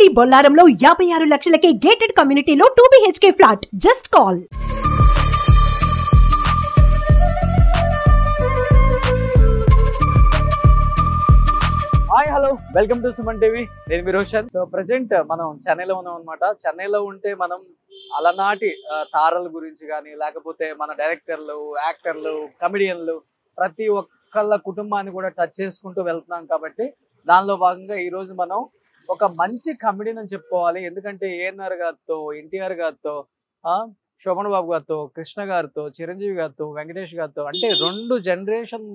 Only బొల్లారంలో 56 లక్షలకే gated కమ్యూనిటీలో 2 BHK flat. Just call. Hi hello welcome to Suman TV. నేను మీ Roshan. So present మనం చెన్నైలో ఉన్నాం అనమాట. చెన్నైలో ఉంటే మనం అలనాటి తారల గురించి కానీ లేకపోతే మన డైరెక్టర్లు, యాక్టర్లు, కమెడియన్లు ప్రతి ఒక్కళ్ళ కుటుంబాన్ని కూడా టచ్ చేసుకుంటూ వెళ్తున్నాం. కాబట్టి దానిలో భాగంగా ఈరోజు మనం ఒక మంచి కమెడియన్ అని చెప్పుకోవాలి. ఎందుకంటే ఏఎన్ఆర్ గారితో, ఎన్టీఆర్ గారితో, శోభన్ బాబు గారితో, కృష్ణ గారితో, చిరంజీవి గారితో, వెంకటేష్ గారితో అంటే 2 జనరేషన్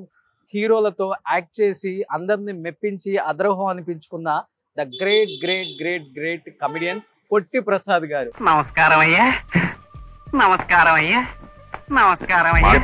హీరోలతో యాక్ట్ చేసి అందరిని మెప్పించి అద్రోహం అనిపించుకున్న the great great great great comedian Potti Prasad గారు. నమస్కారం అయ్యా. నమస్కారం అయ్యా. నమస్కారం అయ్యా.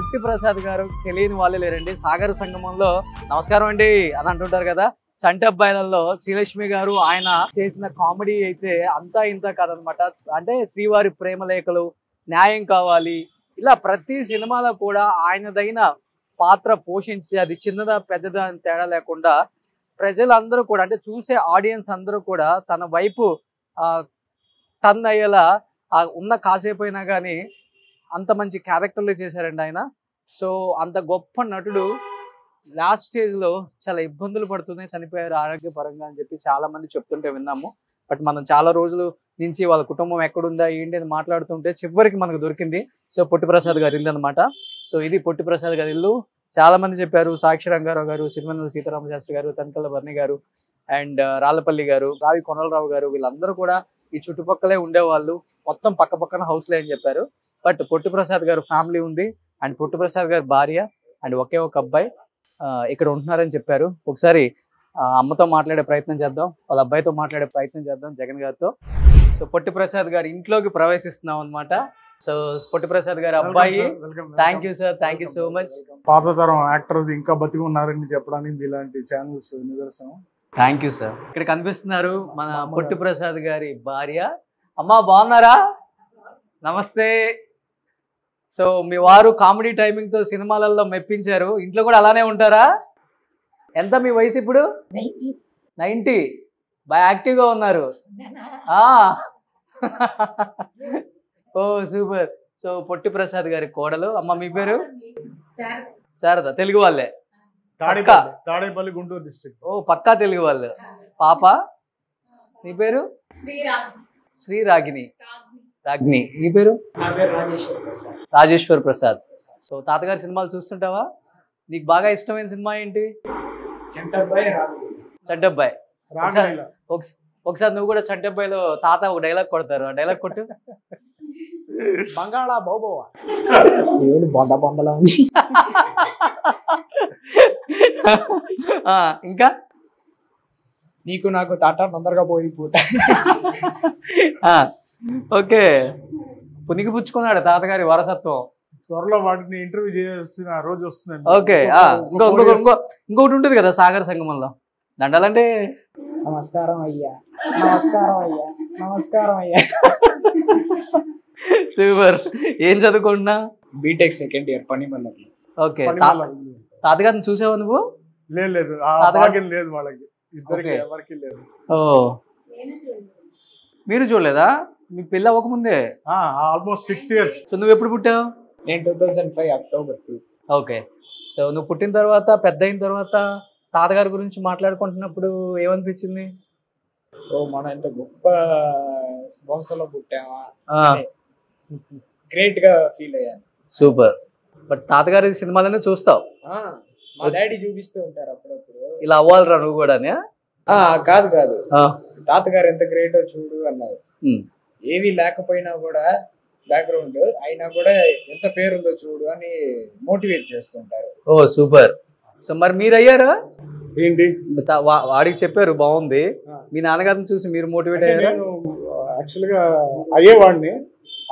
పొట్టి ప్రసాద్ గారు తెలియని వాళ్ళే లేరండి. సాగర సంగమంలో నమస్కారం అండి అని అంటుంటారు కదా. చంటి అబ్బాయిలలో శ్రీలక్ష్మి గారు ఆయన చేసిన కామెడీ అయితే అంతా ఇంత కాదనమాట. అంటే శ్రీవారి ప్రేమలేఖలు, న్యాయం కావాలి, ఇలా ప్రతి సినిమాలో కూడా ఆయనదైన పాత్ర పోషించి అది చిన్నదా పెద్దదా అని తేడా లేకుండా ప్రజలందరూ కూడా అంటే చూసే ఆడియన్స్ అందరూ కూడా తన వైపు టర్న్ అయ్యేలా ఉన్న కాసేపు అయినా కానీ అంత మంచి క్యారెక్టర్లు చేశారండి ఆయన. సో అంత గొప్ప నటుడు లాస్ట్ స్టేజ్లో చాలా ఇబ్బందులు పడుతూనే చనిపోయారు ఆరోగ్యపరంగా అని చెప్పి చాలా మంది చెప్తుంటే విన్నాము. బట్ మనం చాలా రోజుల నుంచి వాళ్ళ కుటుంబం ఎక్కడుందా ఏంటి అని మాట్లాడుతుంటే చివరికి మనకు దొరికింది. సో పొట్టి ప్రసాద్ గారి ఇల్లు అనమాట. సో ఇది పొట్టి ప్రసాద్ గారి ఇల్లు. చాలా మంది చెప్పారు. సాక్షి రంగారావు గారు, సిరివెన్నెల సీతారామ శాస్త్రి గారు, తనకల్ల భరణి గారు అండ్ రాళ్ళపల్లి గారు, రావి కొనలరావు గారు వీళ్ళందరూ కూడా ఈ చుట్టుపక్కలే ఉండేవాళ్ళు. మొత్తం పక్క పక్కన హౌస్లే అని చెప్పారు. బట్ పొట్టి ప్రసాద్ గారు ఫ్యామిలీ ఉంది అండ్ పొట్టి ప్రసాద్ గారి భార్య అండ్ ఒకే ఒక అబ్బాయి ఇక్కడ ఉంటున్నారని చెప్పారు. ఒకసారి అమ్మతో మాట్లాడే ప్రయత్నం చేద్దాం, వాళ్ళ అబ్బాయితో మాట్లాడే ప్రయత్నం చేద్దాం, జగన్ గారితో. సో పొట్టి ప్రసాద్ గారు ఇంట్లోకి ప్రవేశిస్తున్నాం అనమాట. సో పొట్టి ప్రసాద్ గారి అబ్బాయి. Thank you sir, thank you so much. పాత తరం యాక్టర్స్ ఇంకా బతికి ఉన్నారని చెప్పడానికి ఇలాంటి ఛానల్స్ నిదర్శనం. Thank you sir. ఇక్కడ కనిపిస్తున్నారు మన పొట్టి ప్రసాద్ గారి భార్య. అమ్మా బాగున్నారా? నమస్తే. సో మీ వారు కామెడీ టైమింగ్ తో సినిమాలలో మెప్పించారు. ఇంట్లో కూడా అలానే ఉంటారా? ఎంత మీ వయసు ఇప్పుడు? 90. బాగా యాక్టివ్గా ఉన్నారు. ఓ సూపర్. సో పొట్టి ప్రసాద్ గారి కోడలు. అమ్మ మీ పేరు? శారద. తెలుగు వాళ్ళే? తాడేపల్లి, గుంటూరు డిస్ట్రిక్ట్. ఓ పక్కా తెలుగు వాళ్ళు. పాప నీ పేరు? శ్రీరాగిని. రాగిని. నీ పేరు? రాజేశ్వర్ ప్రసాద్. సో తాతగారి సినిమాలు చూస్తుంటావా? నీకు బాగా ఇష్టమైన సినిమా ఏంటి? చంటబ్బాయి. ఒకసారి నువ్వు కూడా చంటబ్బాయిలో తాత ఒక డైలాగ్ కొడతారు. ఆ డైలాగ్ కొట్టు. బంగాళా బాబోవా బొండ బొండలా ఇంకా నీకు నాకు తాట తొందరగా పోయి పూట. ఓకే. పునికి పుచ్చుకున్నాడు తాతగారి వారసత్వం. త్వరలో వాటిని ఇంటర్వ్యూ చేయాల్సిన రోజు వస్తుందండి. ఓకే. ఇంకొకటి ఉంటుంది కదా సాగర సంగమంలో దండాలంటే నమస్కారం అయ్యా, నమస్కారం అయ్యా, నమస్కారం అయ్యా. సూపర్. ఏం చదువుకుంటున్నా? బీటెక్ సెకండ్ ఇయర్ పనిమల్లకి. ఓకే. తాతగారిని చూసావా నువ్వు? లేదు లేదు వాళ్ళకి ఇద్దరికి ఎవరికి లేదు. ఓ మీరు చూడలేదా? మీ పిల్ల అవ్వకముందే? Almost 6 years. సో నువ్వు ఎప్పుడు పుట్టావు? నేను 2005 అక్టోబర్ 2. ఓకే. సో నువ్వు పుట్టిన తర్వాత పెద్ద అయిన తర్వాత తాతగారి గురించి మాట్లాడుకుంటున్నప్పుడు ఏమనిపించింది? ఓ మనం ఎంత గొప్ప వంశంలో పుట్టామా, గ్రేట్ గా ఫీల్ అయ్యాను. సూపర్. బట్ తాతగారి సినిమాలనే చూస్తావు? మా డాడీ చూపిస్తూ ఉంటారు అప్పుడప్పుడు. ఇలా అవ్వాలిరా నువ్వు కూడా? కాదు తాతగారు ఎంత గ్రేటో చూడు అన్నారు. ఏమీ లేకపోయినా కూడా బ్యాక్గ్రౌండ్ అయినా కూడా ఎంత పేరుందో చూడు అని మోటివేట్ చేస్తుంటారు. ఓ సూపర్. సో మరి మీరు అయ్యారా ఏంటి? వాడికి చెప్పారు బాగుంది, మీ నాన్నగారిని చూసి మీరు మోటివేట్ అయ్యారా? యాక్చువల్ గా అయ్యేవాడిని,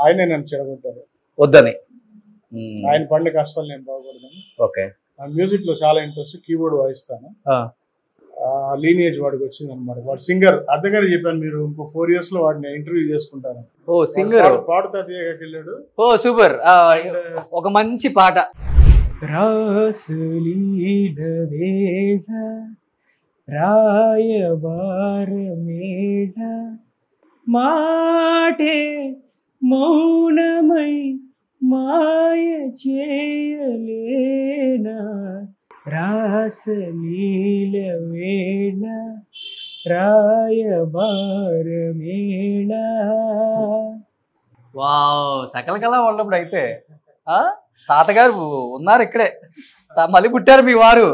ఆయనే నన్ను చెడగొట్టారు వద్దని. ఆయన పడిన కష్టాలు నేను బాగుపడతాను. ఓకే. మ్యూజిక్ లో చాలా ఇంట్రెస్ట్, కీబోర్డ్ వాయిస్తాను. లీనియేజ్ వాడికి వచ్చింది అనమాట. వాడు సింగర్. అర్థంగానే చెప్పాను, మీరు ఇంకో 4 years లో వాడిని ఇంటర్వ్యూ చేసుకుంటారు. ఓ సింగర్, పాడుతా తీయగాకి వెళ్ళాడు. ఓ సూపర్. ఒక మంచి పాట. రాసలీల వేళ రాయబార మేళ మాటే మౌనమై మాయ చేయలేనా రాసలీల వేళ రాయబార మేళ. వావ్, సకల కళ ఉన్నప్పుడు అయితే తాతగారు ఉన్నారు ఇక్కడే, మళ్ళీ పుట్టారు మీ వారు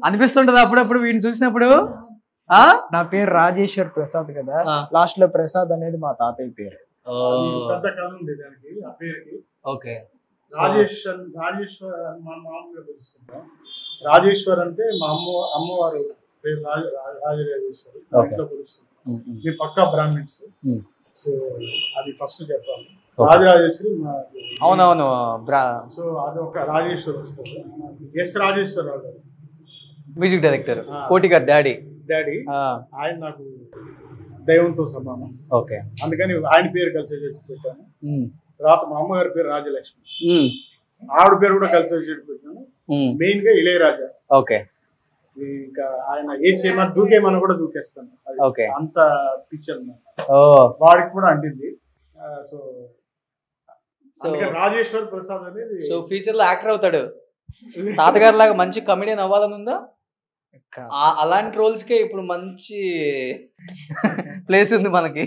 అనిపిస్తుంటది అప్పుడప్పుడు వీడిని చూసినప్పుడు. నా పేరు రాజేశ్వర్ ప్రసాద్ కదా, లాస్ట్ లో ప్రసాద్ అనేది మా తాతయ్య పేరు. పెద్ద కథ ఉంది దానికి, ఆ పేరుకి. ఓకే, రాజేశ్వర్ మా మామూలుగా పిలుస్తున్నాం. రాజేశ్వర్ అంటే మా అమ్మవారు పేరు రాజరాజేశ్వరి, ఇంట్లో పిలుస్తున్నాం. మీ పక్కా బ్రాహ్మిన్స్, సో అది ఫస్ట్ చెప్పాలి. రాజరాజేశ్వరి అవునవును. సో అది ఒక రాజేశ్వర్ వస్తుంది. ఎస్ రాజేశ్వరరావు గారు, మ్యూజిక్ డైరెక్టర్, కోటి గారు డాడీ. ఆయన నాకు దైవంతో సమానం. ఓకే, అందుకని ఆయన పేరు కలిసి పెట్టాను. తర్వాత మా అమ్మగారి పేరు రాజలక్ష్మి, ఆవిడ పేరు కూడా కలిసి పెట్టాను. మెయిన్ గా ఇళయరాజా. ఓకే, ఇంకా ఆయన ఏం చేయమని దూకేమని కూడా దూకేస్తాను. అంత పిక్చర్ వాడికి కూడా అంటింది. సో రాజేశ్వర్ ప్రసాద్ అనేది సో ఫ్యూచర్ లో యాక్టర్ అవుతాడు. తాతగారు లాగా మంచి కమెడియన్ అవ్వాలని ఉందా? అలాంటి రోల్స్ కే ఇప్పుడు మంచి ప్లేస్ ఉంది మనకి.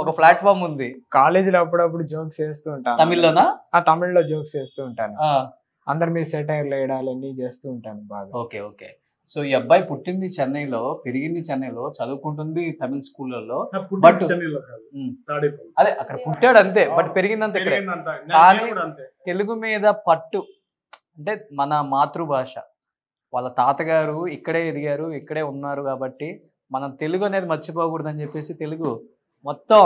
ఒక ప్లాట్ఫామ్ ఉంది. కాలేజీలో అప్పుడప్పుడు జోక్స్ చేస్తూ ఉంటాను. తమిళ్లోనా? తమిళ్లో జోక్స్ చేస్తూ ఉంటాను. అందరి మీద సెటైర్లు వేయడాలన్నీ చేస్తూ ఉంటాను బాగా. Okay okay. సో ఈ అబ్బాయి పుట్టింది చెన్నైలో, పెరిగింది చెన్నైలో, చదువుకుంటుంది తమిళ స్కూళ్ళలో. బట్ అదే అక్కడ పుట్టాడు అంతే, బట్ పెరిగిందంత ఇక్కడే. కానీ తెలుగు మీద పట్టు, అంటే మన మాతృభాష, వాళ్ళ తాతగారు ఇక్కడే ఎదిగారు, ఇక్కడే ఉన్నారు కాబట్టి మనం తెలుగు అనేది మర్చిపోకూడదని చెప్పేసి తెలుగు మొత్తం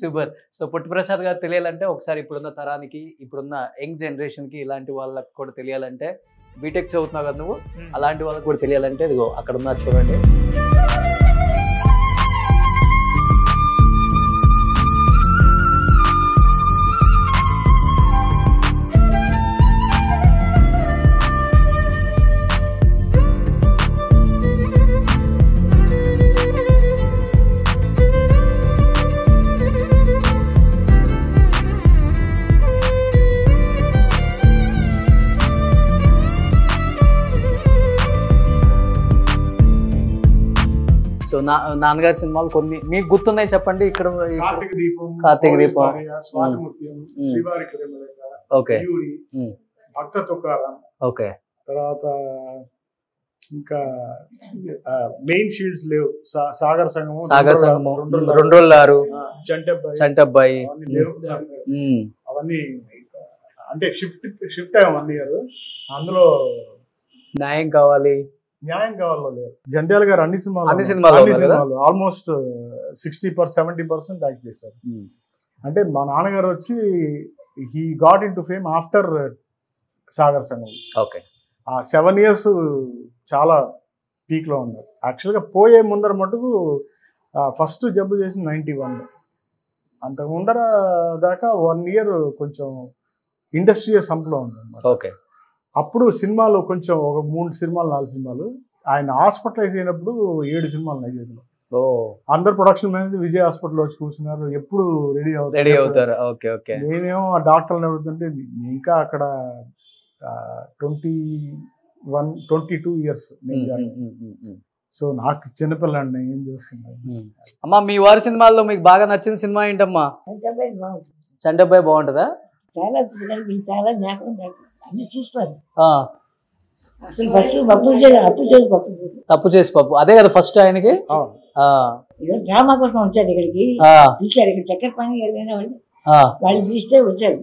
సూపర్. సో పొట్టి ప్రసాద్ గారు తెలియాలంటే ఒకసారి ఇప్పుడున్న తరానికి, ఇప్పుడున్న యంగ్ జనరేషన్కి, ఇలాంటి వాళ్ళకి కూడా తెలియాలంటే, బీటెక్ చదువుతున్నావు కదా నువ్వు, అలాంటి వాళ్ళకి కూడా తెలియాలంటే ఇదిగో అక్కడ ఉన్నారు చూడండి. సో నాన్నగారి సినిమాలు కొన్ని మీకు గుర్తున్నాయి చెప్పండి. ఇక్కడ కార్తీక దీపం, ఓకే, ఓకే, తర్వాత ఇంకా మెయిన్ షీల్డ్స్ లేవు. సాగర్ సంగమం, 2 చంటబ్బాయి అవన్నీ అంటే షిఫ్ట్ అయ్యాం 1 year. అందులో న్యాయం కావాలి లేదు. జంధ్యాల గారు అన్ని సినిమాలు ఆల్మోస్ట్ 60-70% యాక్ట్ చేశారు. అంటే మా నాన్నగారు వచ్చి he got in to fame after Sagar Sangamam. Okay, ఆ 7 years చాలా పీక్ లో ఉన్నారు. యాక్చువల్గా పోయే ముందర మటుకు ఫస్ట్ జబ్బు చేసి 91. అంతకు ముందర దాకా 1 year కొంచెం ఇండస్ట్రియల్ సంప్లో ఉంది. ఓకే, అప్పుడు సినిమాలు కొంచెం ఒక 3 సినిమాలు 4 సినిమాలు. ఆయన హాస్పిటలైజ్ అయినప్పుడు 7 సినిమాలు నైజేరియాలో. అందరు ప్రొడక్షన్ మేనేజర్ విజయ్ హాస్పిటల్ వచ్చి కూర్చున్నారు, ఎప్పుడు రెడీ అవుతారు. నేనేమో ఆ డాక్టర్ని అడుగుతుంటే ఇంకా అక్కడ 22 years. సో నాకు చిన్నపిల్లండి, ఏం చేస్తున్నాను. అమ్మా మీ వారి సినిమాల్లో మీకు బాగా నచ్చిన సినిమా ఏంటమ్మా? చంటబ్బాయి బాగుంటుందా? చాలా జ్ఞాపకం అన్ని చూస్తారు. అసలు తప్పు చేసి పప్పు, అదే కదా ఫస్ట్ ఆయనకి. డ్రామా కోసం వచ్చాడు ఇక్కడికి, తీశారు. ఇక్కడ చక్కెర పని వాళ్ళు తీస్తే వచ్చాడు.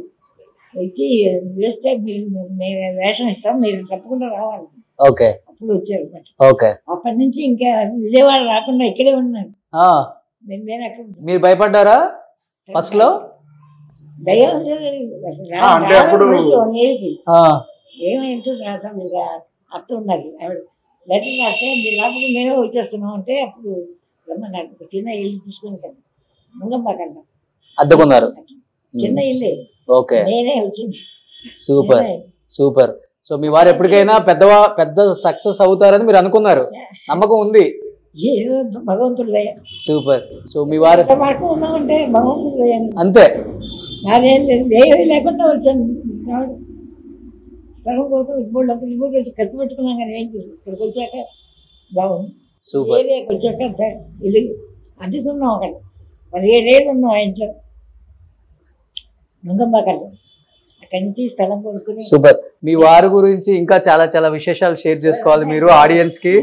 వచ్చి వేస్తే మేము వేషం ఇస్తాం, మీరు తప్పకుండా రావాలి. ఓకే, అప్పుడు వచ్చారు. ఓకే, అప్పటి నుంచి ఇంకా విజయవాడ రాకుండా ఇక్కడే ఉన్నాను. మీరు భయపడ్డారా ఫస్ట్ లో? ఏమైందో అత్త ఉండాలి ఆవిడ లెటర్ రాస్తే మీరు రాకపోతే మేమే వచ్చేస్తున్నాం అంటే అప్పుడు రమ్మన్నారు ఒక చిన్న ఇల్లు తీసుకుని కదా ముంగమ్మాకన్నా అద్దెకున్నారు. చిన్న ఇల్లే ఓకే, నేనే వచ్చింది. Super super. సో మీ వారు ఎప్పటికైనా పెద్ద సక్సెస్ అవుతారని మీరు అనుకున్నారు, నమ్మకం ఉంది. ఏదో భగవంతుడు దయ. సూపర్. సో మీ వారు ఎంత వరకు ఉన్నామంటే భగవంతుడు దయ. అంతే, నాదేం లేదు, ఏమీ లేకుండా వచ్చాను. సగం కోసం ఇప్పుడు వచ్చి ఖర్చు పెట్టుకున్నాం కానీ ఏం చేసి ఇక్కడికి వచ్చాక బాగుంది. సూపర్. ఏరియాకి వచ్చాక ఇల్లు అద్దెకున్నాం అక్కడ 17 ఏళ్ళు ఉన్నాం ఆ ఇంట్లో ముంగమ్మాకన్నా. అక్కడి నుంచి స్థలం కొనుక్కుని సూపర్. మీ వారి గురించి ఇంకా చాలా చాలా విశేషాలు షేర్ చేసుకోవాలి మీరు ఆడియన్స్ కి.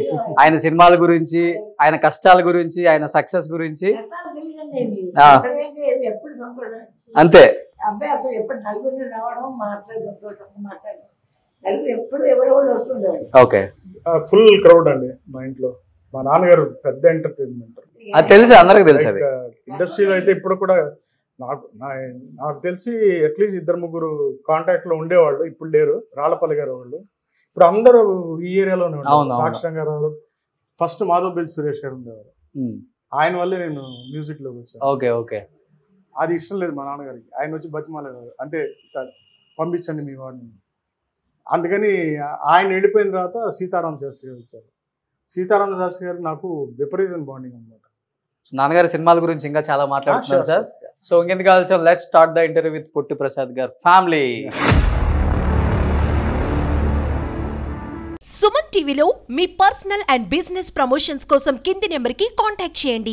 ఆయన సినిమాల గురించి, ఆయన కష్టాల గురించి, ఆయన సక్సెస్ గురించి. ఎప్పుడు సంపూర్ణ అంతే. అబ్బాయి అప్పుడు ఎప్పుడు నలుగురిని రావడం మాట్లాడడం నలుగురు ఎప్పుడు ఎవరో వస్తుండేవాడు. ఓకే, ఫుల్ క్రౌడ్ అండి మా ఇంట్లో. మా నాన్నగారు పెద్ద ఎంటర్టైన్మెంట్, అది తెలుసు, అందరికి తెలుసు. అది ఇండస్ట్రీలో అయితే ఇప్పుడు కూడా నాకు తెలిసి అట్లీస్ట్ 2-3 కాంటాక్ట్ లో ఉండేవాళ్ళు, ఇప్పుడు లేరు. రాళ్లపల్లి గారు వాళ్ళు ఇప్పుడు అందరూ ఈ ఏరియాలోనే ఉన్నారు. సాక్షి గారు, ఫస్ట్ మాధవ్ సురేష్ గారు ఉండేవారు. ఆయన వల్లే నేను మ్యూజిక్ లోకి వచ్చాను. Okay okay. అది ఇష్టం లేదు మా నాన్నగారికి. ఆయన వచ్చి బతిమాలేవారు, అంటే పంపించండి మీ వాడిని. అందుకని ఆయన వెళ్ళిపోయిన తర్వాత సీతారామ శాస్త్రి గారు వచ్చారు. సీతారామ శాస్త్రి గారు నాకు విపరీతం బాండింగ్ అనమాట. నాన్నగారి సినిమాల గురించి ఇంకా చాలా మాట్లాడుతున్నాను సార్. సో ఇంకెందుకు కావాల్సిన let's start the interview with Potti Prasad గారు ఫ్యామిలీ. సుమన్ టీవీలో మీ పర్సనల్ అండ్ బిజినెస్ ప్రమోషన్స్ కోసం కింది నెంబర్కి కాంటాక్ట్ చేయండి.